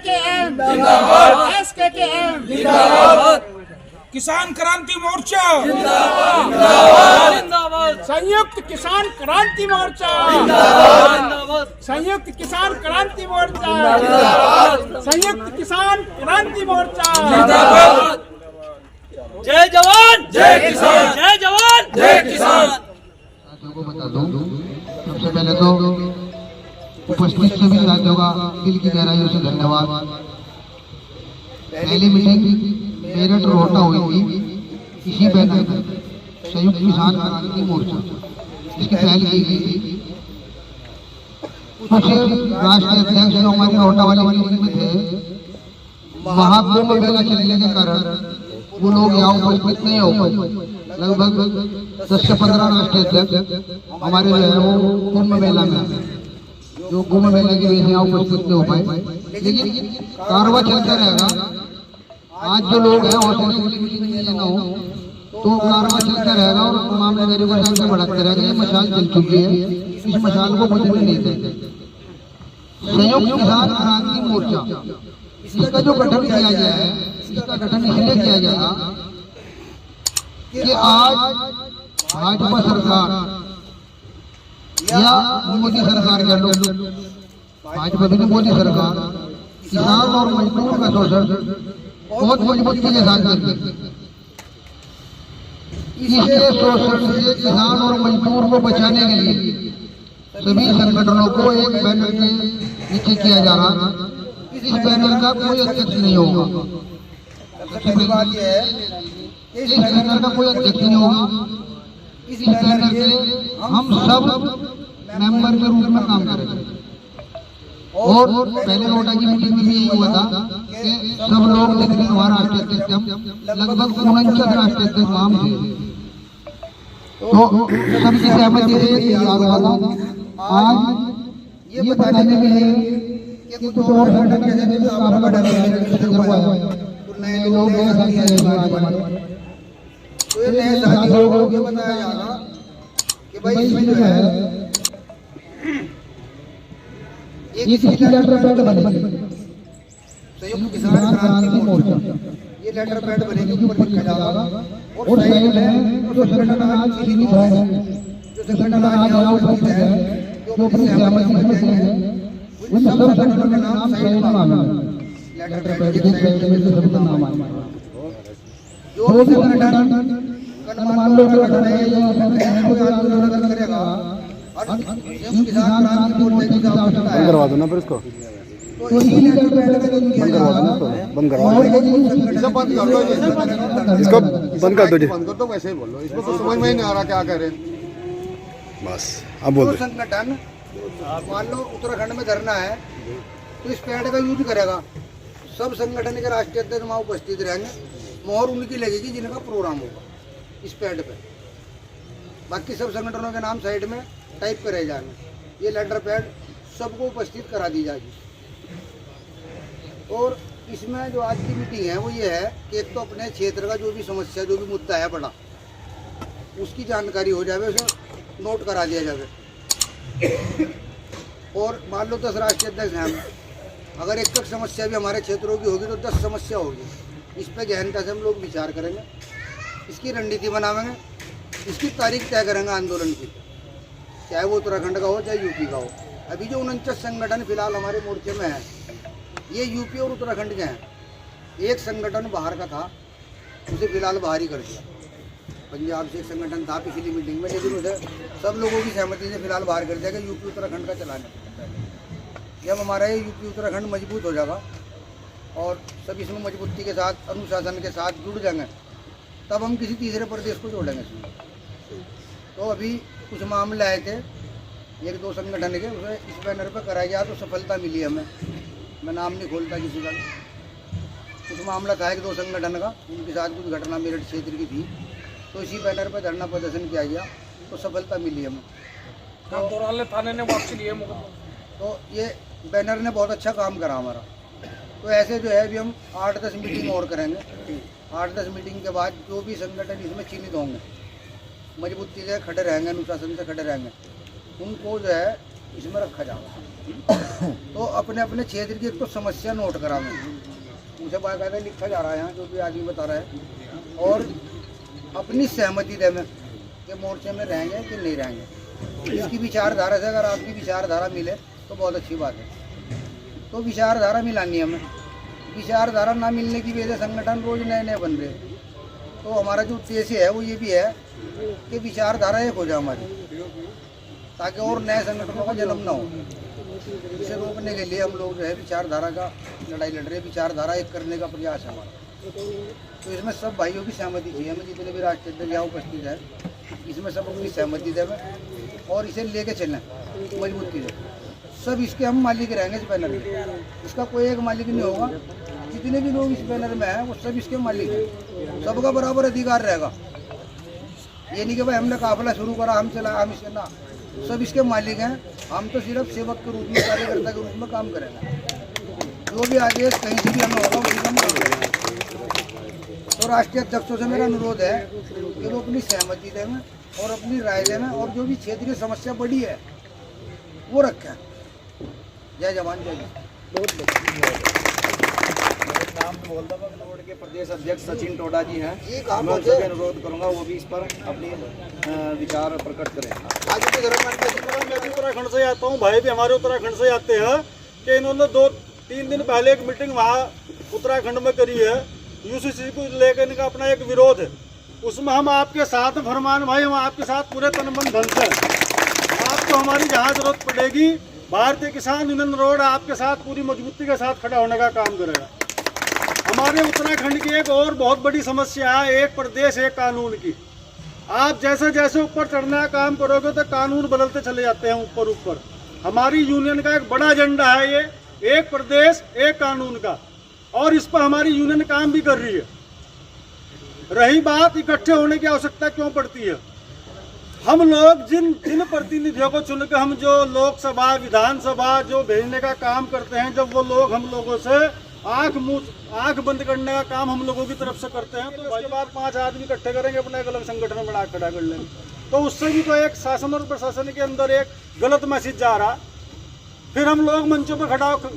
एसकेकेएम जिंदाबाद, एसकेकेएम जिंदाबाद, किसान क्रांति मोर्चा जिंदाबाद, जिंदाबाद, संयुक्त किसान क्रांति मोर्चा जिंदाबाद, संयुक्त किसान क्रांति मोर्चा जिंदाबाद, संयुक्त किसान क्रांति मोर्चा जिंदाबाद। जय जवान जय किसान, जय जवान जय किसान। को बता दूं, सबसे पहले तो उपस्थित सभी साथियों का दिल की गहराइयों से धन्यवाद। पहली मीटिंग मेरठ रोहटा हुई थी इसी बैनर पर, संयुक्त किसान क्रांति मोर्चा, इसकी पहल की गई थी। कुछ राष्ट्रीय अध्यक्ष जो हमारे रोहटा वाली मीटिंग में थे, वहां कुंभ मेला चलने के कारण वो लोग यहाँ उपस्थित नहीं हो पाए। लगभग 10 से 15 राष्ट्रीय अध्यक्ष हमारे जो है वो कुंभ मेला में, जो कुंभ मेला की वजह से यहाँ उपस्थित नहीं हो पाए, लेकिन कारवा चलता रहेगा। आज जो लोग हैं हौसले लेना हो तो कारवा चलता रहेगा और मामलेदारी को संख्या बढ़ाते रहेगा। ये मशाल चल चुकी है, इस मशाल को बुझने नहीं देते। संयुक्त किसान क्रांति मोर्चा, इसका जो गठन किया गया है, इसका गठन इसलिए किया गया कि आज भाजपा सरकार या मोदी सरकार के लोग, भाजपा भी मोदी सरकार किसान और मजदूर का शोषण बहुत मजबूती के साथ करती है। इसके शोषण से किसान और मजदूर को बचाने के लिए सभी संगठनों को एक बैनर के नीचे किया जा रहा। इस बैनर का कोई अध्यक्ष नहीं होगा। सबसे बड़ी बात यह है कि इस बैनर का कोई अध्यक्ष नहीं होगा। इस बैनर के हम सब मेंबर के रूप में काम करेंगे। और पहले रोटा की मीटिंग में भी यही हुआ था कि सब लोग देखने हमारा राष्ट्रीय अध्यक्ष, हम लगभग 49 राष्ट्रीय अध्यक्ष नाम थे, तो सबकी सहमति से तैयार हुआ था। आज ये बताने के लिए कि कुछ और संगठन कैसे आपका नए लोग तो ये नए साथियों को ये बताया जाएगा कि भाई इसमें जो है एक लेटर पैड बनेगी, संयुक्त किसान क्रांति मोर्चा, ये लेटर पैड बनेगी, ऊपर लिखा जाएगा। और साइड में जो संगठन आज सीमित है, जो संगठन आज यहाँ उपस्थित है, जो अपनी सहमति से है, उन सब संगठनों के नाम साइड में आना है। लेटर पैड के साइड में जो सबका नाम आना है। जो भी संगठन मान लो संगठन है या कोई आंदोलन करेगा और किसान क्रांति मोर्चा की आवश्यकता है, करवा दो ना फिर इसको, तो इसी लेटर पैड का बंद करवा दो ना, तो बंद करवा दो, इसको बंद कर दो जी, बंद कर दो। वैसे ही बोल लो, इसको तो समझ में ही नहीं आ रहा क्या करें। बस अब बोल दो। संगठन मान लो उत्तराखंड में धरना है तो इस पैड का यूज करेगा। सब संगठन के राष्ट्रीय अध्यक्ष वहाँ उपस्थित रहेंगे, मोहर उनकी लगेगी जिनका प्रोग्राम होगा इस पैड पे। बाकी सब संगठनों के नाम साइड में टाइप करे जाएंगे। ये लेटर पैड सबको उपस्थित करा दी जाएगी। और इसमें जो आज की मीटिंग है वो ये है कि एक तो अपने क्षेत्र का जो भी समस्या, जो भी मुद्दा है बड़ा, उसकी जानकारी हो जाए, उसे नोट करा दिया जाए। और मान लो 10 राष्ट्रीय अध्यक्ष हैं, अगर एक समस्या भी हमारे क्षेत्रों की होगी तो 10 समस्या होगी। इस पर गहनता से हम लोग विचार करेंगे, इसकी रणनीति बनावेंगे, इसकी तारीख तय करेंगे आंदोलन की, चाहे वो उत्तराखंड का हो चाहे यूपी का हो। अभी जो 49 संगठन फिलहाल हमारे मोर्चे में है, ये यूपी और उत्तराखंड के हैं। एक संगठन बाहर का था, उसे फिलहाल बाहर ही कर दिया। पंजाब से एक संगठन था पिछली मीटिंग में, लेकिन उसे सब लोगों की सहमति से फिलहाल बाहर कर दिया कि यूपी उत्तराखंड का चलाने। जब हमारा ये यूपी उत्तराखंड मजबूत हो जाएगा और सब इसमें मजबूती के साथ, अनुशासन के साथ जुड़ जाएंगे, तब हम किसी तीसरे प्रदेश को जोड़ेंगे इसमें। तो अभी कुछ मामले आए थे 1-2 संगठन के, उसे इस बैनर पर कराया गया तो सफलता मिली हमें। मैं नाम नहीं खोलता किसी का। कुछ मामला था 1-2 संगठन का, उनके साथ कुछ घटना मेरठ क्षेत्र की थी, तो इसी बैनर पर धरना प्रदर्शन किया गया तो सफलता मिली हमें। तो थाने ने वापसी लिए मुकदमा, तो ये बैनर ने बहुत अच्छा काम करा हमारा। तो ऐसे जो है अभी हम 8-10 मीटिंग और करेंगे। 8-10 मीटिंग के बाद जो भी संगठन इसमें चिन्हित होंगे, मजबूती से खड़े रहेंगे, अनुशासन से खड़े रहेंगे, उनको जो है इसमें रखा जाएगा। तो अपने अपने क्षेत्र की एक तो समस्या नोट करा मैं, मुझे बाकायदा लिखा जा रहा है यहाँ, जो भी आदमी बता रहा है, और अपनी सहमति दे में कि मोर्चे में रहेंगे कि नहीं रहेंगे। इसकी विचारधारा से अगर आपकी विचारधारा मिले तो बहुत अच्छी बात है। तो विचारधारा मिलानी है हमें। विचारधारा ना मिलने की वजह से संगठन रोज नए नए बन रहे। तो हमारा जो उद्देश्य है वो ये भी है कि विचारधारा एक हो जाए हमारी, ताकि और नए संगठनों का जन्म ना हो। इसे रोकने के लिए हम लोग जो है विचारधारा का लड़ाई लड़ रहे हैं, विचारधारा एक करने का प्रयास है हमारा। तो इसमें सब भाइयों की सहमति चाहिए हमें, जितने भी राष्ट्रीय अध्यक्ष यहाँ उपस्थित है, इसमें सब अपनी सहमति दें और इसे लेके चलें मजबूती से। सब इसके हम मालिक रहेंगे इस बैनर में, इसका कोई एक मालिक नहीं होगा। जितने भी लोग इस बैनर में हैं वो सब इसके मालिक हैं, सबका बराबर अधिकार रहेगा। ये नहीं कि भाई हमने काफिला शुरू करा हम चला हम इसके ना, सब इसके मालिक हैं। हम तो सिर्फ सेवक के रूप में, कार्यकर्ता के रूप में काम करेंगे। जो भी आदेश कहीं से भी हमें होगा उसी हम काम करेंगे। तो राष्ट्रीय अध्यक्षों से मेरा अनुरोध है कि वो अपनी सहमति दें और अपनी राय दें और जो भी क्षेत्रीय समस्या बड़ी है वो रखें। जय जवान जय नाम बोलता के प्रदेश अध्यक्ष सचिन टोडा जी हैं। कहाँ मैं उनसे अनुरोध करूंगा वो भी इस पर अपनी विचार प्रकट करें। मैं भी उत्तराखंड से आता हूँ, भाई भी हमारे उत्तराखंड से आते हैं कि इन्होंने 2-3 दिन पहले एक मीटिंग वहाँ उत्तराखंड में करी है। यूसीसी को लेकर इनका अपना एक विरोध है, उसमें हम आपके साथ हैं फरमान भाई, हम आपके साथ पूरे तन मन धन से। आपको हमारी जहाँ जरूरत पड़ेगी भारतीय किसान यूनियन रोड आपके साथ पूरी मजबूती के साथ खड़ा होने का काम करेगा। हमारे उत्तराखंड की एक और बहुत बड़ी समस्या है एक प्रदेश एक कानून की। आप जैसे जैसे ऊपर चढ़ने का काम करोगे तो कानून बदलते चले जाते हैं ऊपर ऊपर। हमारी यूनियन का एक बड़ा एजेंडा है ये एक प्रदेश एक कानून का, और इस पर हमारी यूनियन काम भी कर रही है। रही बात इकट्ठे होने की आवश्यकता क्यों पड़ती है, हम लोग जिन प्रतिनिधियों को चुन के हम जो लोकसभा विधानसभा जो भेजने का काम करते हैं, जब वो लोग हम लोगों से आंख बंद करने का काम हम लोगों की तरफ से करते हैं, तो उसके बाद 5 आदमी इकट्ठे करेंगे अपना एक अलग संगठन बना खड़ा कर लेंगे, तो उससे भी तो एक शासन और प्रशासन के अंदर एक गलत मैसेज जा रहा। फिर हम लोग मंचों पर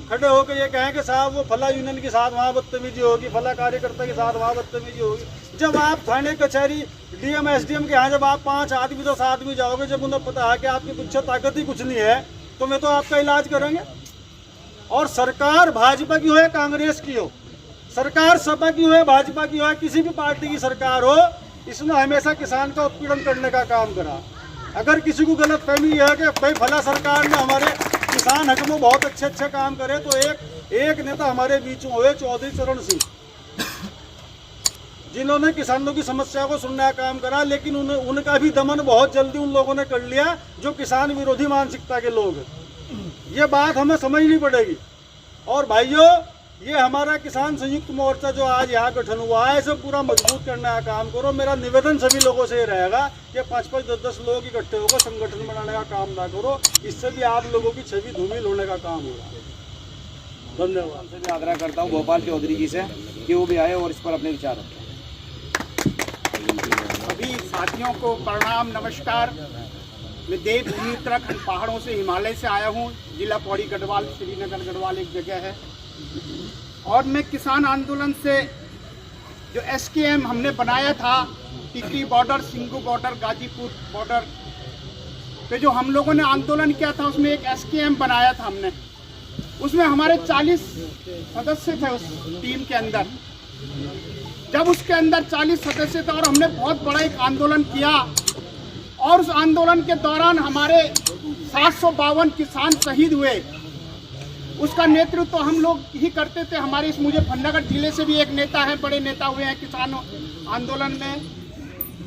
खड़े होकर ये कहें कि साहब वो फला यूनियन के साथ वहाँ बदतमीजी होगी, फला कार्यकर्ता के साथ वहाँ बदतमीजी होगी। जब आप थाने कचहरी डीएम एसडीएम के यहाँ जब आप 5 आदमी 10 आदमी जाओगे, जब उन्हें पता है कि आपकी कुछ ताकत ही कुछ नहीं है, तो मैं तो आपका इलाज करेंगे। और सरकार भाजपा की हो या कांग्रेस की हो, सरकार सपा की हो या भाजपा की हो या किसी भी पार्टी की सरकार हो, इसने हमेशा किसान का उत्पीड़न करने का काम करा। अगर किसी को गलत फहमी है कि भाई फला सरकार ने हमारे किसान हक में बहुत अच्छे काम करे, तो एक नेता हमारे बीच में हुए चौधरी चरण सिंह, जिन्होंने किसानों की समस्या को सुनने का काम करा, लेकिन उनका भी दमन बहुत जल्दी उन लोगों ने कर लिया जो किसान विरोधी मानसिकता के लोग हैं। ये बात हमें समझनी पड़ेगी। और भाइयों, ये हमारा किसान संयुक्त मोर्चा जो आज यहाँ गठन हुआ है, इसे पूरा मजबूत करने का काम करो। मेरा निवेदन सभी लोगों से ये रहेगा कि 5-5, 10-10 लोग इकट्ठे होकर संगठन बनाने का काम ना करो, इससे भी आप लोगों की छवि धूमिल होने का काम होगा। धन्यवाद। मैं आग्रह करता हूँ भोपाल चौधरी जी से कि वो भी आए और इस पर अपने विचार रखें। सभी साथियों को प्रणाम, नमस्कार। मैं देवभूमि उत्तराखंड पहाड़ों से हिमालय से आया हूँ। जिला पौड़ी गढ़वाल, श्रीनगर गढ़वाल एक जगह है। और मैं किसान आंदोलन से जो एसकेएम हमने बनाया था, Tikri border, Singhu border, Ghazipur border पे जो हम लोगों ने आंदोलन किया था, उसमें एक एसकेएम बनाया था हमने। उसमें हमारे 40 सदस्य थे उस टीम के अंदर। जब उसके अंदर 40 सदस्य थे और हमने बहुत बड़ा एक आंदोलन किया, और उस आंदोलन के दौरान हमारे 752 किसान शहीद हुए। उसका नेतृत्व तो हम लोग ही करते थे। हमारे इस मुजफ्फरनगर जिले से भी एक नेता है, बड़े नेता हुए हैं किसान आंदोलन में,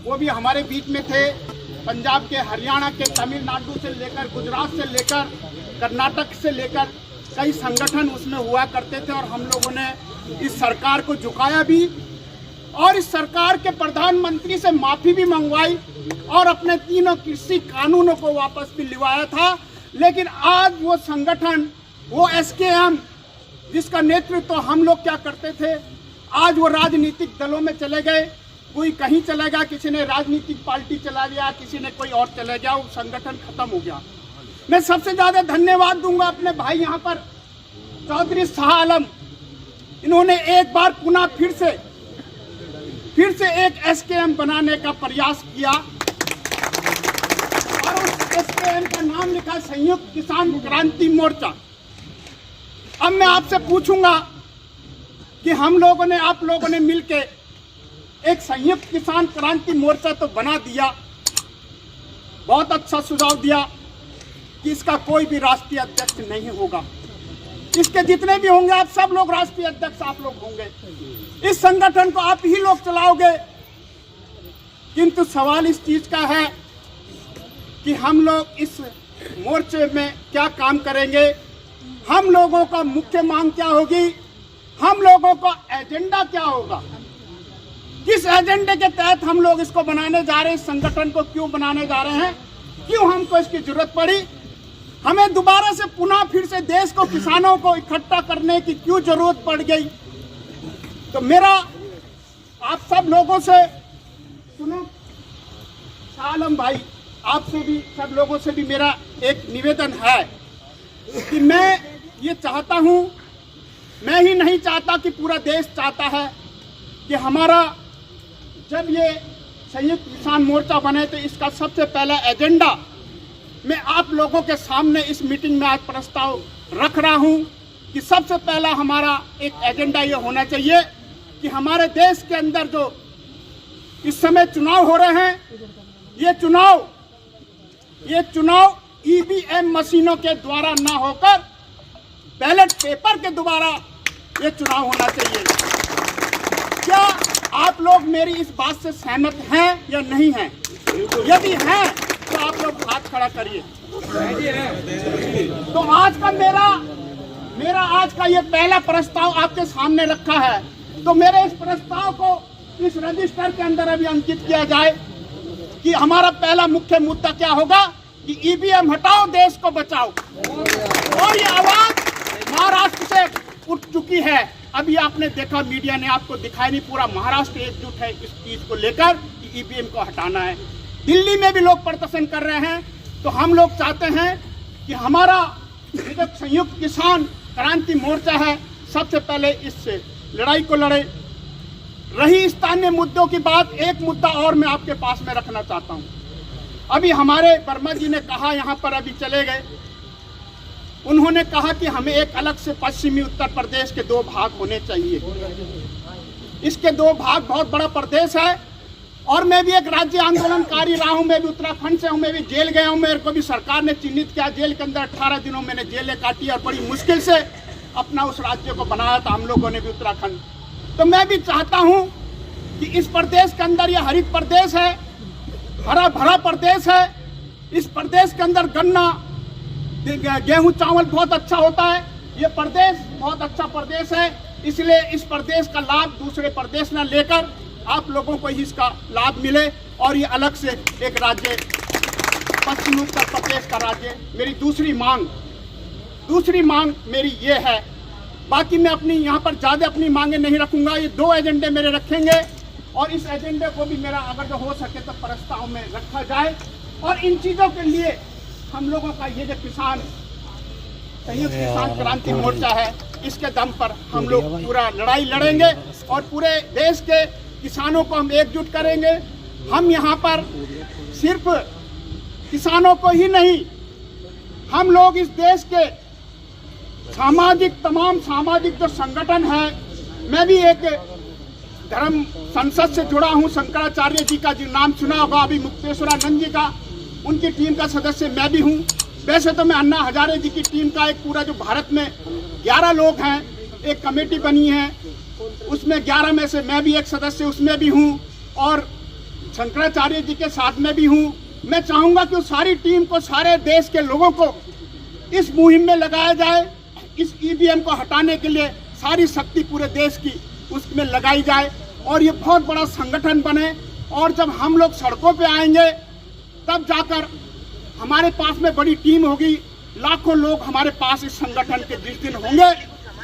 वो भी हमारे बीच में थे। पंजाब के, हरियाणा के, तमिलनाडु से लेकर, गुजरात से लेकर, कर्नाटक से लेकर कई संगठन उसमें हुआ करते थे। और हम लोगों ने इस सरकार को झुकाया भी, और इस सरकार के प्रधानमंत्री से माफ़ी भी मंगवाई, और अपने 3 कृषि कानूनों को वापस भी लिवाया था। लेकिन आज वो संगठन, वो एसकेएम जिसका नेतृत्व तो हम लोग क्या करते थे, आज वो राजनीतिक दलों में चले गए। कोई कहीं चला गया, किसी ने राजनीतिक पार्टी चला लिया, किसी ने कोई और चला गया, वो संगठन खत्म हो गया। मैं सबसे ज्यादा धन्यवाद दूंगा अपने भाई यहाँ पर चौधरी शाह आलम। इन्होंने एक बार पुनः फिर से एक एसकेएम बनाने का प्रयास किया और उस एसकेएम का नाम लिखा संयुक्त किसान क्रांति मोर्चा। अब मैं आपसे पूछूंगा कि हम लोगों ने, आप लोगों ने मिलके एक संयुक्त किसान क्रांति मोर्चा तो बना दिया, बहुत अच्छा सुझाव दिया कि इसका कोई भी राष्ट्रीय अध्यक्ष नहीं होगा। इसके जितने भी होंगे आप सब लोग राष्ट्रीय अध्यक्ष आप लोग होंगे, इस संगठन को आप ही लोग चलाओगे। किंतु सवाल इस चीज का है कि हम लोग इस मोर्चे में क्या काम करेंगे, हम लोगों का मुख्य मांग क्या होगी, हम लोगों का एजेंडा क्या होगा, किस एजेंडे के तहत हम लोग इसको बनाने जा रहे हैं, इस संगठन को क्यों बनाने जा रहे हैं, क्यों हमको इसकी जरूरत पड़ी, हमें दोबारा से पुनः फिर से देश को, किसानों को इकट्ठा करने की क्यों जरूरत पड़ गई। तो मेरा आप सब लोगों से, सुनो आलम भाई, आपसे भी, सब लोगों से भी मेरा एक निवेदन है कि मैं ये चाहता हूँ, मैं ही नहीं चाहता कि पूरा देश चाहता है कि हमारा जब ये संयुक्त किसान मोर्चा बने तो इसका सबसे पहला एजेंडा मैं आप लोगों के सामने इस मीटिंग में आज प्रस्ताव रख रहा हूं कि सबसे पहला हमारा एक एजेंडा ये होना चाहिए कि हमारे देश के अंदर जो इस समय चुनाव हो रहे हैं, ये चुनाव ईवीएम मशीनों के द्वारा ना होकर बैलेट पेपर के द्वारा ये चुनाव होना चाहिए। क्या आप लोग मेरी इस बात से सहमत हैं या नहीं हैं? यदि हैं तो आप लोग हाथ खड़ा करिए। तो आज का मेरा आज का ये पहला प्रस्ताव आपके सामने रखा है। तो मेरे इस प्रस्ताव को इस रजिस्टर के अंदर अभी अंकित किया जाए कि हमारा पहला मुख्य मुद्दा क्या होगा कि ईवीएम हटाओ, देश को बचाओ। और ये आवाज महाराष्ट्र से उठ चुकी है। अभी आपने देखा, मीडिया ने आपको दिखाई नहीं, पूरा महाराष्ट्र एकजुट है इस चीज को लेकर कि ईवीएम को हटाना है। दिल्ली में भी लोग प्रदर्शन कर रहे हैं। तो हम लोग चाहते हैं कि हमारा जो संयुक्त किसान क्रांति मोर्चा है, सबसे पहले इस लड़ाई को लड़े। रही स्थानीय मुद्दों की बात, एक मुद्दा और मैं आपके पास में रखना चाहता हूं। अभी हमारे वर्मा जी ने कहा, यहाँ पर अभी चले गए, उन्होंने कहा कि हमें एक अलग से पश्चिमी उत्तर प्रदेश के 2 भाग होने चाहिए। इसके 2 भाग, बहुत बड़ा प्रदेश है। और मैं भी एक राज्य आंदोलनकारी रहा हूँ, मैं भी उत्तराखंड से हूँ, मैं भी जेल गया हूँ, मेरे को भी सरकार ने चिन्हित किया, जेल के अंदर 18 दिनों मैंने जेलें काटी और बड़ी मुश्किल से अपना उस राज्य को बनाया था हम लोगों ने भी, उत्तराखंड। तो मैं भी चाहता हूँ कि इस प्रदेश के अंदर ये हरित प्रदेश है, हरा भरा प्रदेश है। इस प्रदेश के अंदर गन्ना, गेहूं, चावल बहुत अच्छा होता है। ये प्रदेश बहुत अच्छा प्रदेश है, इसलिए इस प्रदेश का लाभ दूसरे प्रदेश न लेकर आप लोगों को ही इसका लाभ मिले और ये अलग से एक राज्य, पश्चिमी उत्तर प्रदेश का राज्य। मेरी दूसरी मांग मेरी ये है। बाकी मैं अपनी यहाँ पर ज़्यादा अपनी मांगे नहीं रखूँगा। ये 2 एजेंडे मेरे रखेंगे और इस एजेंडे को भी मेरा अगर जो हो सके तो प्रस्ताव में रखा जाए। और इन चीज़ों के लिए हम लोगों का ये जो संयुक्त किसान क्रांति मोर्चा है, इसके दम पर हम लोग पूरा लड़ाई लड़ेंगे और पूरे देश के किसानों को हम एकजुट करेंगे। हम यहाँ पर सिर्फ किसानों को ही नहीं, हम लोग इस देश के तमाम सामाजिक जो संगठन है, मैं भी एक धर्म संसद से जुड़ा हूँ, शंकराचार्य जी का जो नाम सुना होगा, अभी मुक्तेश्वरानंद जी का, उनकी टीम का सदस्य मैं भी हूँ। वैसे तो मैं अन्ना हजारे जी की टीम का एक पूरा जो भारत में 11 लोग हैं, एक कमेटी बनी है, उसमें 11 में से मैं भी एक सदस्य उसमें भी हूँ और शंकराचार्य जी के साथ में भी हूँ। मैं चाहूँगा कि उस सारी टीम को, सारे देश के लोगों को इस मुहिम में लगाया जाए। इस ईवीएम को हटाने के लिए सारी शक्ति पूरे देश की उसमें लगाई जाए और ये बहुत बड़ा संगठन बने। और जब हम लोग सड़कों पे आएंगे तब जाकर हमारे पास में बड़ी टीम होगी, लाखों लोग हमारे पास इस संगठन के जिस दिन होंगे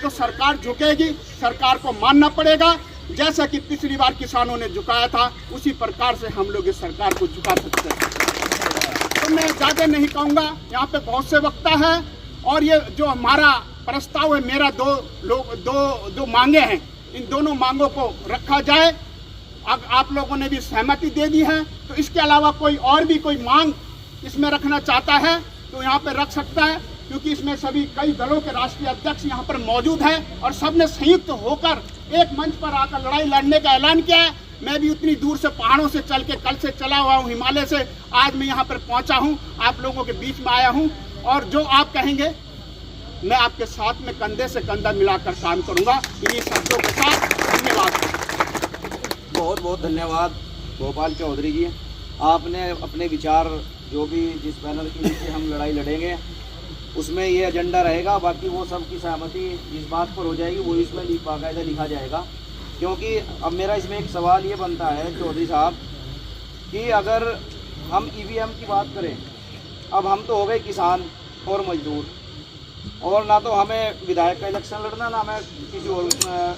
तो सरकार झुकेगी, सरकार को मानना पड़ेगा। जैसा कि पिछली बार किसानों ने झुकाया था, उसी प्रकार से हम लोग इस सरकार को झुका सकते हैं। तो मैं ज़्यादा नहीं कहूँगा, यहाँ पे बहुत से वक्ता है। और ये जो हमारा प्रस्ताव है, मेरा दो मांगे हैं, इन दोनों मांगों को रखा जाए। अब आप लोगों ने भी सहमति दे दी है, तो इसके अलावा कोई और भी कोई मांग इसमें रखना चाहता है तो यहाँ पे रख सकता है, क्योंकि इसमें सभी कई दलों के राष्ट्रीय अध्यक्ष यहाँ पर मौजूद हैं और सबने संयुक्त होकर एक मंच पर आकर लड़ाई लड़ने का ऐलान किया है। मैं भी उतनी दूर से पहाड़ों से चल के कल से चला हुआ हूँ, हिमालय से आज मैं यहाँ पर पहुँचा हूँ, आप लोगों के बीच में आया हूँ। और जो आप कहेंगे मैं आपके साथ में कंधे से कंधा मिलाकर काम करूँगा। इन्हीं शब्दों के साथ धन्यवाद। बहुत बहुत धन्यवाद गोपाल चौधरी जी, आपने अपने विचार जो भी जिस बैनर के नीचे हम लड़ाई लड़ेंगे उसमें ये एजेंडा रहेगा, बाकी वो सबकी सहमति इस बात पर हो जाएगी, वो इसमें बाकायदा लिखा जाएगा। क्योंकि अब मेरा इसमें एक सवाल ये बनता है चौधरी साहब कि अगर हम ईवीएम की बात करें, अब हम तो हो गए किसान और मजदूर, और ना तो हमें विधायक का इलेक्शन लड़ना, ना हमें किसी और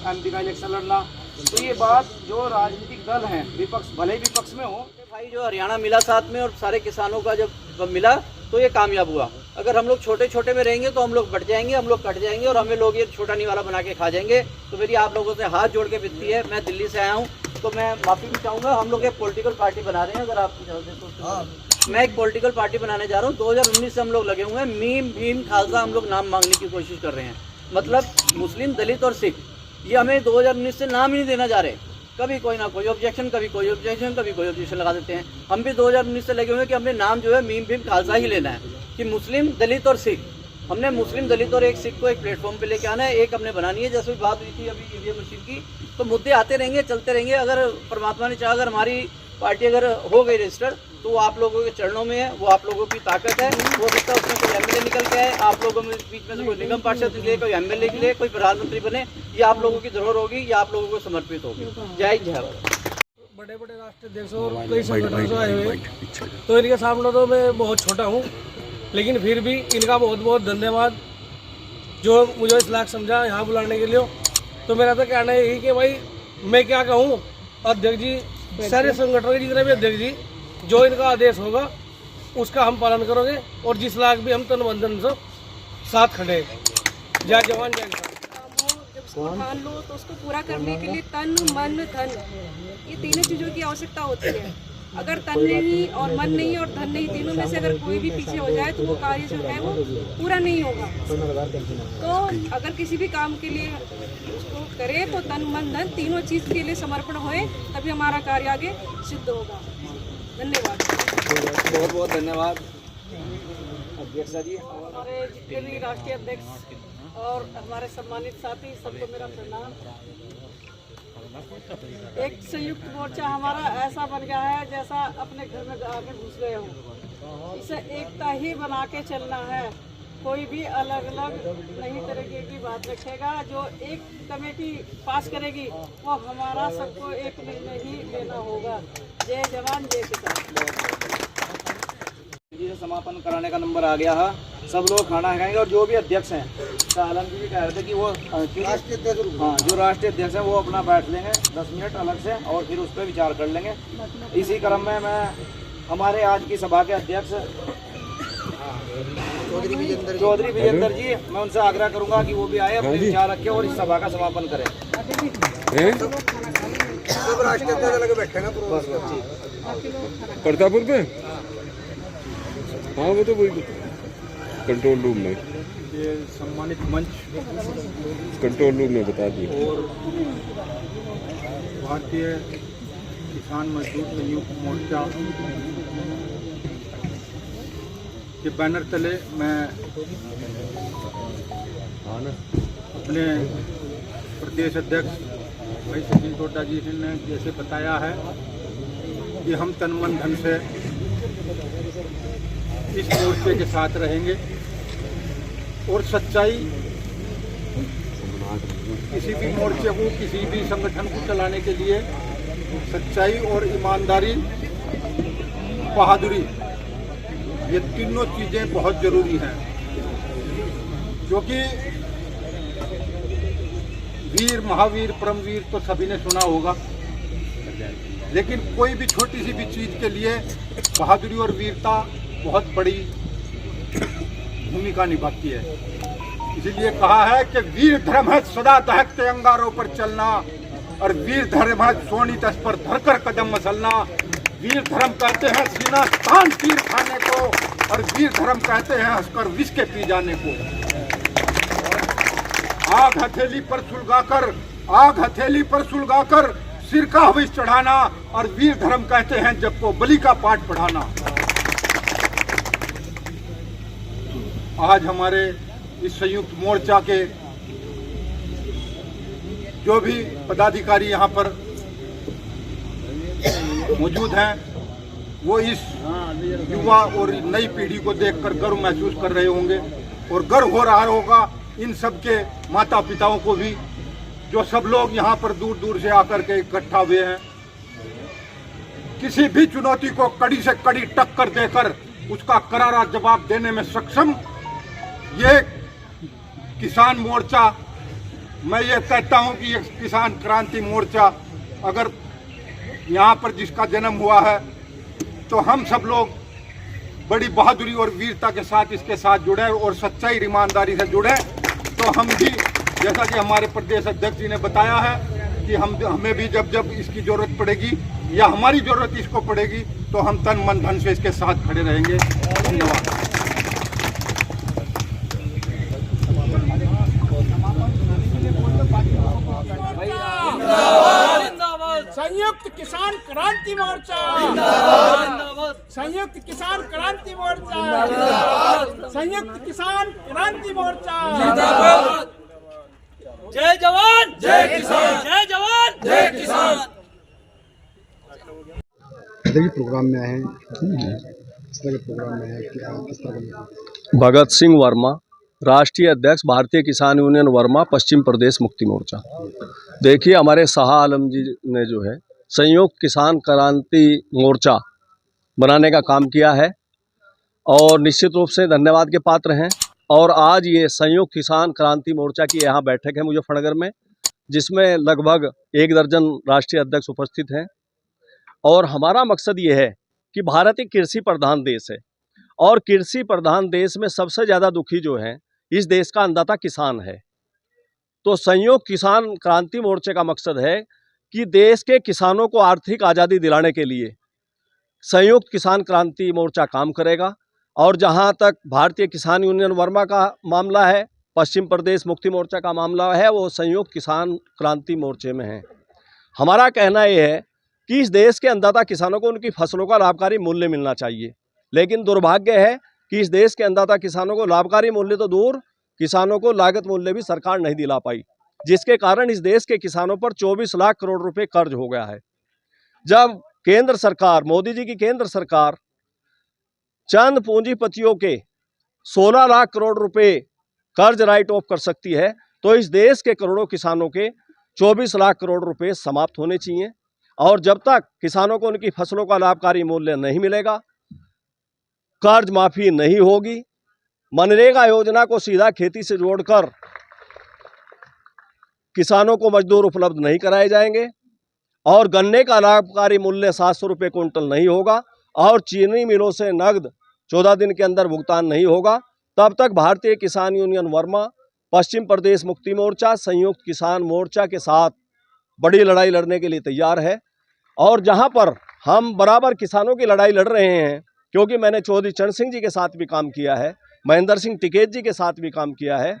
एमपी का इलेक्शन लड़ना। तो ये बात जो राजनीतिक दल हैं, विपक्ष भले ही विपक्ष में हो, भाई जो हरियाणा मिला साथ में और सारे किसानों का जब मिला तो ये कामयाब हुआ। अगर हम लोग छोटे छोटे में रहेंगे तो हम लोग बढ़ जाएंगे, हम लोग कट जाएंगे और हमें लोग ये छोटा निवाला बना के खा जाएंगे। तो मेरी आप लोगों से हाथ जोड़ के विनती है, मैं दिल्ली से आया हूँ तो मैं माफ़ी भी चाहूँगा। हम लोग एक पॉलिटिकल पार्टी बना रहे हैं, अगर आप तो मैं एक पॉलिटिकल पार्टी बनाने जा रहा हूँ। 2019 से हम लोग लगे हुए हैं, मीम भीम खालसा हम लोग नाम मांगने की कोशिश कर रहे हैं। मतलब मुस्लिम, दलित और सिख, ये हमें 2019 से नाम ही नहीं देना जा रहे। कभी कोई ना कोई ऑब्जेक्शन, कभी कोई ऑब्जेक्शन, कभी कोई ऑब्जेक्शन लगा देते हैं। हम भी 2019 से लगे हुए हैं कि हमने नाम जो है मीम भीम खालसा ही लेना है, कि मुस्लिम, दलित और सिख। हमने मुस्लिम, दलित और एक सिख को एक प्लेटफॉर्म पे लेके आना है, एक हमने बनानी है। जैसे बात हुई थी अभी ईवीएम मशीन की, तो मुद्दे आते रहेंगे, चलते रहेंगे। अगर परमात्मा ने चाहा, अगर हमारी पार्टी अगर हो गई रजिस्टर्ड, तो वो आप लोगों के चरणों में है, वो आप लोगों की ताकत है। हो सकता है उसमें कोई एमएलए निकल के आए, आप लोगों में बीच में से कोई निगम पार्षद निकले, कोई एमएलए निकले, कोई प्रधानमंत्री बने। ये आप लोगों की धरोहर होगी, ये आप लोगों को समर्पित होगी। जय जय भारत। बड़े बड़े राष्ट्रीय अध्यक्ष और कई संगठन से आए हुए, तो इनके सामने तो मैं बहुत छोटा हूँ, लेकिन फिर भी इनका बहुत बहुत धन्यवाद जो मुझे इस लायक समझा यहाँ बुलाने के लिए। तो मेरा तो कहना यही कि भाई मैं क्या कहूँ, अध्यक्ष जी, सारे संगठन के जितने भी अध्यक्ष जी, जो इनका आदेश होगा उसका हम पालन करोगे और जिस लायक भी हम तन मन धन से साथ खड़े। जय जवान जय किसान। जब उसको ठान लो तो उसको पूरा करने के लिए तन मन धन, ये तीनों चीज़ों की आवश्यकता होती है। अगर तन नहीं और मन नहीं और धन नहीं, तीनों में से अगर कोई भी पीछे हो जाए तो वो कार्य जो है वो पूरा नहीं होगा। तो अगर किसी भी काम के लिए उसको करे तो तन मन धन तीनों चीज़ के लिए समर्पण होए, तभी हमारा कार्य आगे सिद्ध होगा। धन्यवाद। बहुत बहुत धन्यवाद अध्यक्ष जी। हमारे जितने भी राष्ट्रीय अध्यक्ष और हमारे सम्मानित साथी, सबको मेरा प्रणाम। एक संयुक्त मोर्चा हमारा ऐसा बन गया है जैसा अपने घर में आके घुस गए हो। इसे एकता ही बना के चलना है, कोई भी अलग अलग नहीं तरीके की बात रखेगा। जो एक कमेटी पास करेगी वो हमारा सबको एक निर्णय ही लेना होगा। जय जवान जय किसान। समापन कराने का नंबर आ गया है, सब लोग खाना खाएंगे। और जो भी अध्यक्ष हैं, आलम जी कह रहे थे कि वो राष्ट्रीय अध्यक्ष, हाँ, जो राष्ट्रीय अध्यक्ष हैं वो अपना बैठ लेंगे 10 मिनट अलग से और फिर उस पर विचार कर लेंगे। इसी क्रम में मैं हमारे आज की सभा के अध्यक्ष चौधरी विजेंद्र जी, मैं उनसे आग्रह करूंगा कि वो भी आए, अपने विचार रखें और इस सभा का समापन करें। करतापुर पे, हाँ वो तो वही कंट्रोल रूम में, ये सम्मानित मंच कंट्रोल रूम में बता दिए। और भारतीय किसान मजदूर संयुक्त मोर्चा के बैनर तले मैं अपने प्रदेश अध्यक्ष भाई सचिन टोटा जी ने जैसे बताया है कि हम तन मन धन से इस मोर्चे के साथ रहेंगे और सच्चाई, किसी भी मोर्चे को, किसी भी संगठन को चलाने के लिए सच्चाई और ईमानदारी, बहादुरी, ये तीनों चीज़ें बहुत ज़रूरी हैं। क्योंकि वीर, महावीर, परमवीर तो सभी ने सुना होगा, लेकिन कोई भी छोटी सी भी चीज़ के लिए बहादुरी और वीरता बहुत बड़ी भूमिका निभाती है। इसलिए कहा है कि वीर धर्म है सदा दहकते अंगारों पर चलना, और वीर धर्म है सोनी तस पर धरकर कदम मसलना। वीर धर्म कहते हैं सीना तान तीर खाने को, और वीर धर्म कहते हैं हंसकर विष के पी जाने को। आग हथेली पर सुलगाकर सिर का हविष चढ़ाना, और वीर धर्म कहते हैं जब को बलि का पाठ पढ़ाना। आज हमारे इस संयुक्त मोर्चा के जो भी पदाधिकारी यहाँ पर मौजूद हैं, वो इस युवा और नई पीढ़ी को देखकर गर्व महसूस कर रहे होंगे, और गर्व हो रहा होगा इन सब के माता पिताओं को भी, जो सब लोग यहाँ पर दूर दूर से आकर के इकट्ठा हुए हैं। किसी भी चुनौती को कड़ी से कड़ी टक्कर देकर उसका करारा जवाब देने में सक्षम ये किसान मोर्चा, मैं ये कहता हूँ कि ये किसान क्रांति मोर्चा अगर यहाँ पर जिसका जन्म हुआ है, तो हम सब लोग बड़ी बहादुरी और वीरता के साथ इसके साथ जुड़े और सच्चाई ईमानदारी से जुड़े। तो हम भी, जैसा कि हमारे प्रदेश अध्यक्ष जी ने बताया है कि हमें भी जब इसकी जरूरत पड़ेगी या हमारी जरूरत इसको पड़ेगी, तो हम तन मन धन से इसके साथ खड़े रहेंगे। धन्यवाद। संयुक्त किसान क्रांति मोर्चा, संयुक्त किसान क्रांति मोर्चा, संयुक्त किसान क्रांति मोर्चा। जय जवान जय किसान, जय जवान जय किसान। देखिए प्रोग्राम में आए हैं, इस तरह के प्रोग्राम में है कि आप किस तरह भगत सिंह वर्मा, राष्ट्रीय अध्यक्ष भारतीय किसान यूनियन वर्मा, पश्चिम प्रदेश मुक्ति मोर्चा। देखिए हमारे शाह आलम जी ने जो है संयुक्त किसान क्रांति मोर्चा बनाने का काम किया है, और निश्चित रूप से धन्यवाद के पात्र हैं। और आज ये संयुक्त किसान क्रांति मोर्चा की यहाँ बैठक है मुजफ्फरनगर में, जिसमें लगभग 1 दर्जन राष्ट्रीय अध्यक्ष उपस्थित हैं। और हमारा मकसद ये है कि भारत एक कृषि प्रधान देश है, और कृषि प्रधान देश में सबसे ज़्यादा दुखी जो है इस देश का अन्नदाता किसान है। तो संयुक्त किसान क्रांति मोर्चे का मकसद है कि देश के किसानों को आर्थिक आज़ादी दिलाने के लिए संयुक्त किसान क्रांति मोर्चा काम करेगा। और जहां तक भारतीय किसान यूनियन वर्मा का मामला है, पश्चिम प्रदेश मुक्ति मोर्चा का मामला है, वो संयुक्त किसान क्रांति मोर्चे में है। हमारा कहना ये है कि इस देश के अन्नदाता किसानों को उनकी फसलों का लाभकारी मूल्य मिलना चाहिए, लेकिन दुर्भाग्य है कि इस देश के अन्नदाता किसानों को लाभकारी मूल्य तो दूर, किसानों को लागत मूल्य भी सरकार नहीं दिला पाई, जिसके कारण इस देश के किसानों पर 24 लाख करोड़ रुपए कर्ज हो गया है। जब केंद्र सरकार, मोदी जी की केंद्र सरकार चंद पूंजीपतियों के 16 लाख करोड़ रुपए कर्ज राइट ऑफ कर सकती है, तो इस देश के करोड़ों किसानों के 24 लाख करोड़ रुपए समाप्त होने चाहिए। और जब तक किसानों को उनकी फसलों का लाभकारी मूल्य नहीं मिलेगा, कर्ज माफी नहीं होगी, मनरेगा योजना को सीधा खेती से जोड़कर किसानों को मजदूर उपलब्ध नहीं कराए जाएंगे, और गन्ने का लाभकारी मूल्य 700 रुपये क्विंटल नहीं होगा, और चीनी मिलों से नगद 14 दिन के अंदर भुगतान नहीं होगा, तब तक भारतीय किसान यूनियन वर्मा, पश्चिम प्रदेश मुक्ति मोर्चा, संयुक्त किसान मोर्चा के साथ बड़ी लड़ाई लड़ने के लिए तैयार है। और जहां पर हम बराबर किसानों की लड़ाई लड़ रहे हैं, क्योंकि मैंने चौधरी चरण सिंह जी के साथ भी काम किया है, महेंद्र सिंह टिकैत जी के साथ भी काम किया है,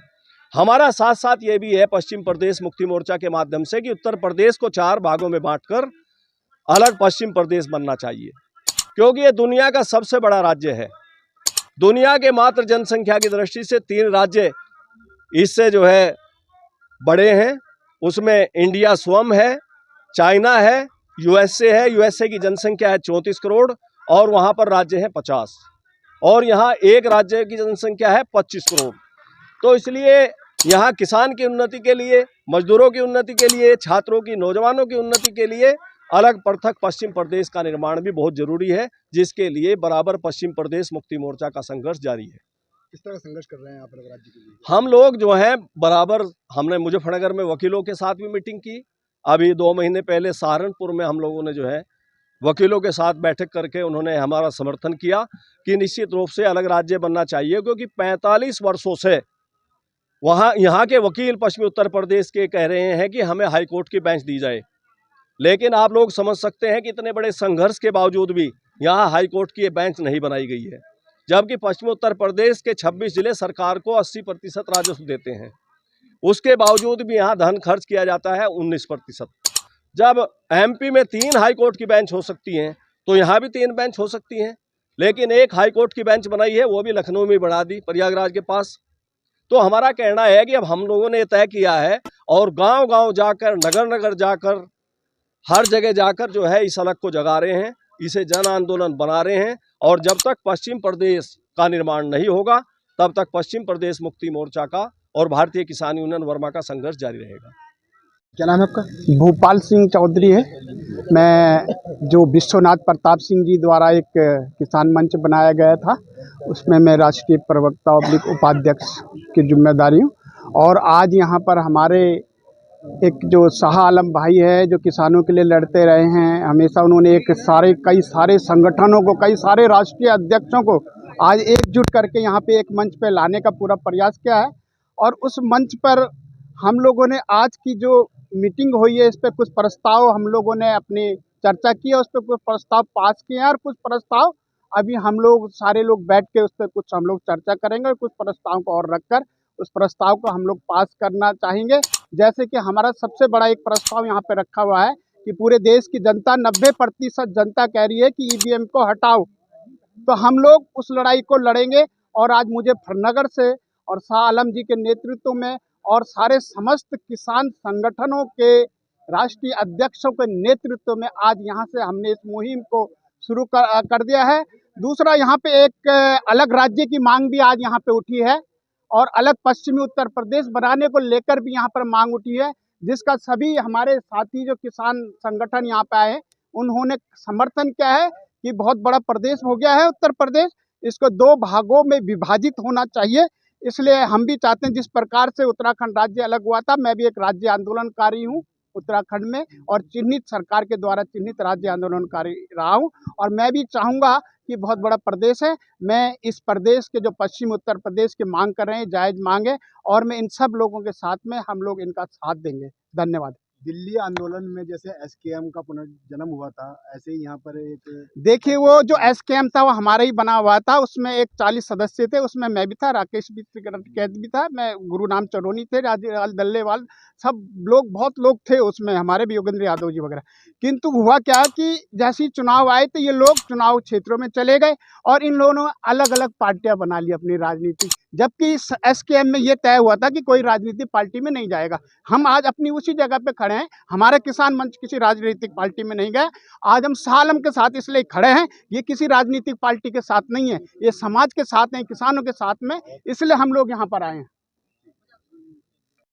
हमारा साथ साथ ये भी है पश्चिम प्रदेश मुक्ति मोर्चा के माध्यम से कि उत्तर प्रदेश को 4 भागों में बांटकर अलग पश्चिम प्रदेश बनना चाहिए, क्योंकि ये दुनिया का सबसे बड़ा राज्य है। दुनिया के मात्र जनसंख्या की दृष्टि से 3 राज्य इससे जो है बड़े हैं, उसमें इंडिया स्वयं है, चाइना है, यूएसए है। यूएसए की जनसंख्या है 34 करोड़ और वहाँ पर राज्य है 50, और यहाँ एक राज्य की जनसंख्या है 25 करोड़। तो इसलिए यहाँ किसान की उन्नति के लिए, मजदूरों की उन्नति के लिए, छात्रों की, नौजवानों की उन्नति के लिए अलग पृथक पश्चिम प्रदेश का निर्माण भी बहुत जरूरी है, जिसके लिए बराबर पश्चिम प्रदेश मुक्ति मोर्चा का संघर्ष जारी है। किस तरह संघर्ष कर रहे हैं आप अलग राज्य के लिए? हम लोग जो हैं बराबर, हमने मुजफ्फरनगर में वकीलों के साथ भी मीटिंग की, अभी 2 महीने पहले सहारनपुर में हम लोगों ने जो है वकीलों के साथ बैठक करके उन्होंने हमारा समर्थन किया कि निश्चित रूप से अलग राज्य बनना चाहिए, क्योंकि 45 वर्षों से यहाँ के वकील पश्चिमी उत्तर प्रदेश के कह रहे हैं कि हमें हाई कोर्ट की बेंच दी जाए। लेकिन आप लोग समझ सकते हैं कि इतने बड़े संघर्ष के बावजूद भी यहाँ हाई कोर्ट की बेंच नहीं बनाई गई है, जबकि पश्चिमी उत्तर प्रदेश के 26 जिले सरकार को 80% राजस्व देते हैं। उसके बावजूद भी यहाँ धन खर्च किया जाता है 19%। जब एमपी में 3 हाई कोर्ट की बेंच हो सकती हैं तो यहाँ भी 3 बेंच हो सकती हैं, लेकिन एक हाई कोर्ट की बेंच बनाई है, वो भी लखनऊ में बढ़ा दी, प्रयागराज के पास। तो हमारा कहना है कि अब हम लोगों ने तय किया है और गांव-गांव जाकर, नगर-नगर जाकर, हर जगह जाकर जो है इस अलग को जगा रहे हैं, इसे जन आंदोलन बना रहे हैं। और जब तक पश्चिम प्रदेश का निर्माण नहीं होगा तब तक पश्चिम प्रदेश मुक्ति मोर्चा का और भारतीय किसान यूनियन वर्मा का संघर्ष जारी रहेगा। क्या नाम है आपका? भूपाल सिंह चौधरी है। मैं जो विश्वनाथ प्रताप सिंह जी द्वारा एक किसान मंच बनाया गया था उसमें मैं राष्ट्रीय प्रवक्ता और उपाध्यक्ष की जिम्मेदारी हूँ। और आज यहाँ पर हमारे एक जो शाह आलम भाई है जो किसानों के लिए लड़ते रहे हैं, हमेशा उन्होंने कई सारे संगठनों को, कई सारे राष्ट्रीय अध्यक्षों को आज एकजुट करके यहाँ पे एक मंच पे लाने का पूरा प्रयास किया है। और उस मंच पर हम लोगों ने आज की जो मीटिंग हुई है इस पर कुछ प्रस्ताव हम लोगों ने अपनी चर्चा की है, उस पर कुछ प्रस्ताव पास किए हैं और कुछ प्रस्ताव अभी हम लोग सारे लोग बैठ के उस पर कुछ हम लोग चर्चा करेंगे और कुछ प्रस्तावों को और रखकर उस प्रस्ताव को हम लोग पास करना चाहेंगे। जैसे कि हमारा सबसे बड़ा एक प्रस्ताव यहाँ पे रखा हुआ है कि पूरे देश की जनता 90% जनता कह रही है कि ईवीएम को हटाओ, तो हम लोग उस लड़ाई को लड़ेंगे। और आज मुजफ्फरनगर से और शाह आलम जी के नेतृत्व में और सारे समस्त किसान संगठनों के राष्ट्रीय अध्यक्षों के नेतृत्व में आज यहाँ से हमने इस मुहिम को शुरू कर दिया है। दूसरा, यहाँ पे एक अलग राज्य की मांग भी आज यहाँ पे उठी है और अलग पश्चिमी उत्तर प्रदेश बनाने को लेकर भी यहाँ पर मांग उठी है, जिसका सभी हमारे साथी जो किसान संगठन यहाँ पे आए हैं उन्होंने समर्थन किया है कि बहुत बड़ा प्रदेश हो गया है उत्तर प्रदेश, इसको 2 भागों में विभाजित होना चाहिए। इसलिए हम भी चाहते हैं, जिस प्रकार से उत्तराखंड राज्य अलग हुआ था, मैं भी एक राज्य आंदोलनकारी हूँ उत्तराखंड में और चिन्हित सरकार के द्वारा चिन्हित राज्य आंदोलनकारी रहा हूँ। और मैं भी चाहूँगा कि बहुत बड़ा प्रदेश है, मैं इस प्रदेश के जो पश्चिम उत्तर प्रदेश की मांग कर रहे हैं जायज़ मांग है और मैं इन सब लोगों के साथ में हम लोग इनका साथ देंगे। धन्यवाद। दिल्ली आंदोलन में जैसे एसकेएम का पुनर्जन्म हुआ था, ऐसे ही यहाँ पर एक देखिए वो जो एसकेएम था वो हमारा ही बना हुआ था, उसमें एक 40 सदस्य थे, उसमें मैं भी था, राकेश कैद भी था, मैं गुरुनाम चरोनी थे, राजलाल दल्लेवाल, सब लोग, बहुत लोग थे उसमें, हमारे भी योगेंद्र यादव जी वगैरह। किंतु हुआ क्या कि जैसे ही चुनाव आए तो ये लोग चुनाव क्षेत्रों में चले गए और इन लोगों ने अलग अलग पार्टियां बना ली अपनी राजनीति, जबकि इस एसकेएम में ये तय हुआ था कि कोई राजनीतिक पार्टी में नहीं जाएगा। हम आज अपनी उसी जगह पे खड़े हैं, हमारे किसान मंच किसी राजनीतिक पार्टी में नहीं गए। आज हम शाह आलम के साथ इसलिए खड़े हैं, ये किसी राजनीतिक पार्टी के साथ नहीं है, ये समाज के साथ हैं, किसानों के साथ में, इसलिए हम लोग यहाँ पर आए हैं।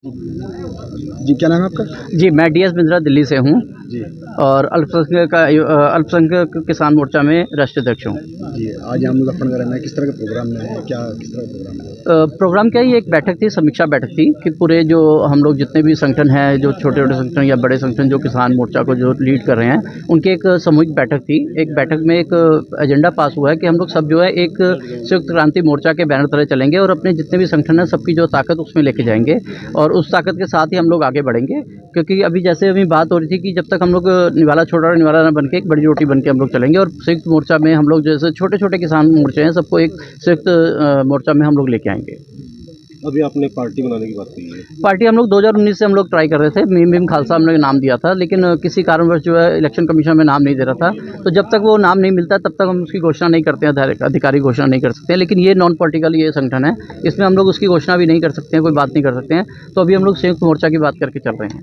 जी, क्या नाम है आपका? जी, मैं DS बिंद्रा दिल्ली से हूँ जी, और अल्पसंख्यक किसान मोर्चा में राष्ट्रीय अध्यक्ष हूँ। जी, आज हम मुजफ्फरनगर में किस तरह के प्रोग्राम में है, किस तरह का प्रोग्राम है? प्रोग्राम क्या है, ये एक बैठक थी, समीक्षा बैठक थी कि पूरे जो हम लोग जितने भी संगठन हैं, जो छोटे छोटे संगठन या बड़े संगठन जो किसान मोर्चा को जो लीड कर रहे हैं, उनकी एक सामूहिक बैठक थी। एक बैठक में एक एजेंडा पास हुआ है कि हम लोग सब जो है एक संयुक्त क्रांति मोर्चा के बैनर तले चलेंगे और अपने जितने भी संगठन हैं सबकी जो ताकत उसमें लेके जाएंगे और उस ताकत के साथ ही हम लोग आगे बढ़ेंगे। क्योंकि अभी जैसे अभी बात हो रही थी कि जब तक हम लोग निवाला छोटा निवाला न बन के एक बड़ी रोटी बन के हम लोग चलेंगे और संयुक्त मोर्चा में हम लोग जैसे छोटे छोटे किसान मोर्चे हैं सबको एक संयुक्त मोर्चा में हम लोग लेके आएंगे। अभी आपने पार्टी बनाने की बात की है। पार्टी हम लोग 2019 से हम लोग ट्राई कर रहे थे, मीम खालसा हमने नाम दिया था, लेकिन किसी कारणवश जो है इलेक्शन कमीशन में नाम नहीं दे रहा था। तो जब तक वो नाम नहीं मिलता तब तक हम उसकी घोषणा नहीं करते हैं, अधिकारी घोषणा नहीं कर सकते हैं। लेकिन ये नॉन पॉलिटिकल ये संगठन है, इसमें हम लोग उसकी घोषणा भी नहीं कर सकते हैं, कोई बात नहीं कर सकते हैं। तो अभी हम लोग संयुक्त मोर्चा की बात करके चल रहे हैं।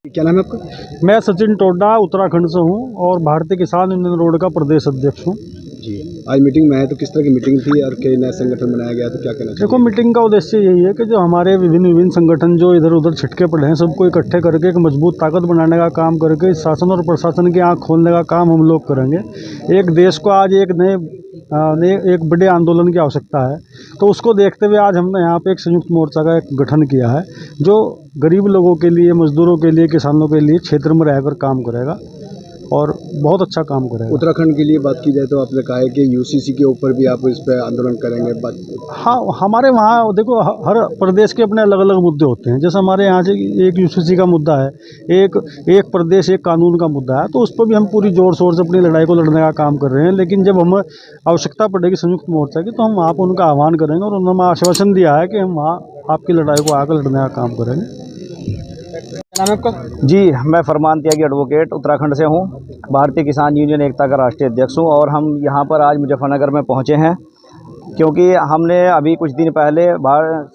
क्या नाम है आपका? मैं सचिन टोडा उत्तराखंड से हूँ और भारतीय किसान यूनियन रोड का प्रदेश अध्यक्ष हूँ। जी, आज मीटिंग में है तो किस तरह की मीटिंग थी और कई नया संगठन बनाया गया, तो क्या कहना चाहिए? देखो, मीटिंग का उद्देश्य यही है कि जो हमारे विभिन्न संगठन जो इधर उधर छिटके पड़े हैं सबको इकट्ठे करके एक मजबूत ताकत बनाने का काम करके शासन और प्रशासन की आँख खोलने का काम हम लोग करेंगे। एक देश को आज एक बड़े आंदोलन की आवश्यकता है, तो उसको देखते हुए आज हमने यहाँ पे एक संयुक्त मोर्चा का एक गठन किया है जो गरीब लोगों के लिए, मजदूरों के लिए, किसानों के लिए क्षेत्र में रहकर काम करेगा। और बहुत अच्छा काम करेगा। उत्तराखंड के लिए बात की जाए तो आपने कहा है कि यूसीसी के ऊपर भी आप इस पर आंदोलन करेंगे। हाँ, हमारे वहाँ देखो हर प्रदेश के अपने अलग अलग मुद्दे होते हैं। जैसे हमारे यहाँ से एक यूसीसी का मुद्दा है, एक प्रदेश एक कानून का मुद्दा है, तो उस पर भी हम पूरी जोर शोर से अपनी लड़ाई को लड़ने का काम कर रहे हैं। लेकिन जब हमें आवश्यकता पड़ेगी संयुक्त मोर्चा की, तो हम वहाँ पर उनका आह्वान करेंगे और उन्होंने आश्वासन दिया है कि हम वहाँ आपकी लड़ाई को आकर लड़ने का काम करेंगे। नाम है आपका? जी, मैं फरमान त्यागी एडवोकेट उत्तराखंड से हूँ, भारतीय किसान यूनियन एकता का राष्ट्रीय अध्यक्ष हूँ। और हम यहाँ पर आज मुजफ्फरनगर में पहुँचे हैं क्योंकि हमने अभी कुछ दिन पहले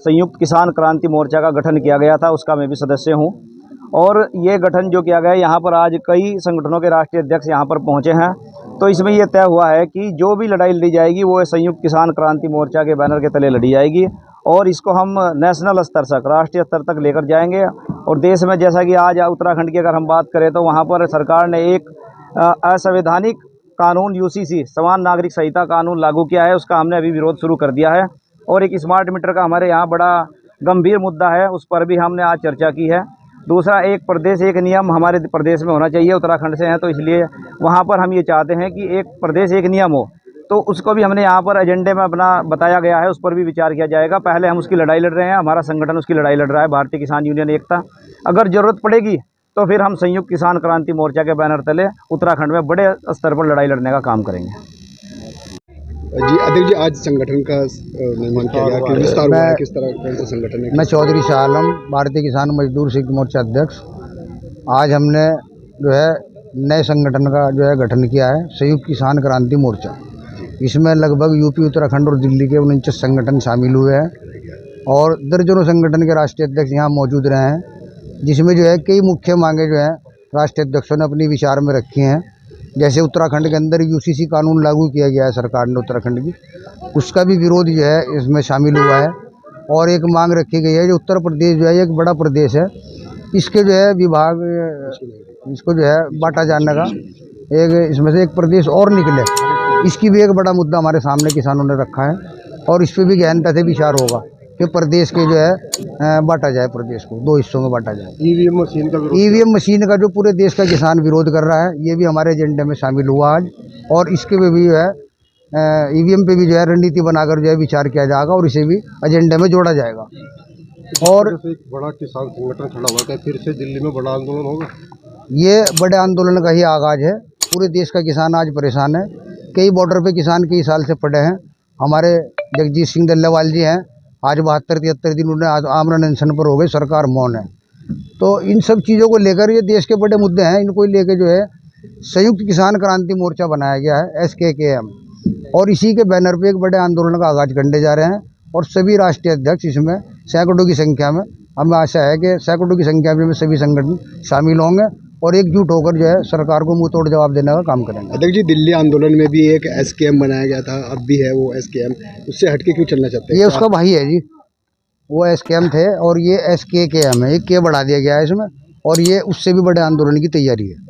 संयुक्त किसान क्रांति मोर्चा का गठन किया गया था, उसका मैं भी सदस्य हूँ। और ये गठन जो किया गया है, यहाँ पर आज कई संगठनों के राष्ट्रीय अध्यक्ष यहाँ पर पहुँचे हैं। तो इसमें यह तय हुआ है कि जो भी लड़ाई लड़ी जाएगी वो संयुक्त किसान क्रांति मोर्चा के बैनर के तले लड़ी जाएगी और इसको हम नेशनल स्तर तक, राष्ट्रीय स्तर तक लेकर जाएंगे। और देश में जैसा कि आज उत्तराखंड की अगर हम बात करें तो वहाँ पर सरकार ने एक असंवैधानिक कानून यूसीसी समान नागरिक संहिता कानून लागू किया है, उसका हमने अभी विरोध शुरू कर दिया है। और एक स्मार्ट मीटर का हमारे यहाँ बड़ा गंभीर मुद्दा है, उस पर भी हमने आज चर्चा की है। दूसरा, एक प्रदेश एक नियम हमारे प्रदेश में होना चाहिए। उत्तराखंड से हैं तो इसलिए वहाँ पर हम ये चाहते हैं कि एक प्रदेश एक नियम हो, तो उसको भी हमने यहाँ पर एजेंडे में अपना बताया गया है, उस पर भी विचार किया जाएगा। पहले हम उसकी लड़ाई लड़ रहे हैं, हमारा संगठन उसकी लड़ाई लड़ रहा है, भारतीय किसान यूनियन एकता। अगर ज़रूरत पड़ेगी तो फिर हम संयुक्त किसान क्रांति मोर्चा के बैनर तले उत्तराखंड में बड़े स्तर पर लड़ाई लड़ने का काम करेंगे। जी अध्यक्ष जी, आज संगठन का निर्माण किया गया, कि विस्तार हुआ है, किस तरह का संगठन है? मैं चौधरी शाह आलम, भारतीय किसान मजदूर संयुक्त मोर्चा अध्यक्ष। आज हमने जो है नए संगठन का जो है गठन किया है, संयुक्त किसान क्रांति मोर्चा। इसमें लगभग यूपी, उत्तराखंड और दिल्ली के 49 संगठन शामिल हुए हैं और दर्जनों संगठन के राष्ट्रीय अध्यक्ष यहाँ मौजूद रहे हैं, जिसमें जो है कई मुख्य मांगे जो है राष्ट्रीय अध्यक्षों ने अपनी विचार में रखी हैं। जैसे उत्तराखंड के अंदर यूसीसी कानून लागू किया गया है सरकार ने उत्तराखंड की, उसका भी विरोध जो है इसमें शामिल हुआ है। और एक मांग रखी गई है, जो उत्तर प्रदेश जो है एक बड़ा प्रदेश है, इसके जो है विभाग, इसको जो है बांटा जाने का, एक इसमें से एक प्रदेश और निकले, इसकी भी एक बड़ा मुद्दा हमारे सामने किसानों ने रखा है। और इस पर भी गहनता से विचार होगा कि प्रदेश के जो है बांटा जाए, प्रदेश को 2 हिस्सों में बांटा जाए। ईवीएम मशीन का जो पूरे देश का किसान विरोध कर रहा है, ये भी हमारे एजेंडे में शामिल हुआ आज। और इसके पे भी जो है ईवीएम पे भी जो है रणनीति बनाकर जो है विचार किया जाएगा और इसे भी एजेंडे में जोड़ा जाएगा। और एक बड़ा किसान संगठन खड़ा हुआ है, फिर से दिल्ली में बड़ा आंदोलन होगा? ये बड़े आंदोलन का ही आगाज है। पूरे देश का किसान आज परेशान है। कई बॉर्डर पे किसान कई साल से पड़े हैं। हमारे जगजीत सिंह डल्लेवाल जी हैं, आज 72-73 दिन उन्हें आमरण अनशन पर हो गए, सरकार मौन है। तो इन सब चीज़ों को लेकर ये देश के बड़े मुद्दे हैं, इनको लेकर जो है संयुक्त किसान क्रांति मोर्चा बनाया गया है, SKKM। और इसी के बैनर पे एक बड़े आंदोलन का आगाज करने जा रहे हैं और सभी राष्ट्रीय अध्यक्ष इसमें सैकड़ों की संख्या में, हमें आशा है कि सैकड़ों की संख्या में सभी संगठन शामिल होंगे और एकजुट होकर जो है सरकार को मुंह तोड़ जवाब देने का काम करेंगे। अध्यक्ष जी, दिल्ली आंदोलन में भी एक SKM बनाया गया था, अब भी है वो SKM, उससे हटके क्यों चलना चाहते हैं? ये उसका भाई है जी, वो SKM थे और ये SKKM है, एक के बढ़ा दिया गया है इसमें, और ये उससे भी बड़े आंदोलन की तैयारी है।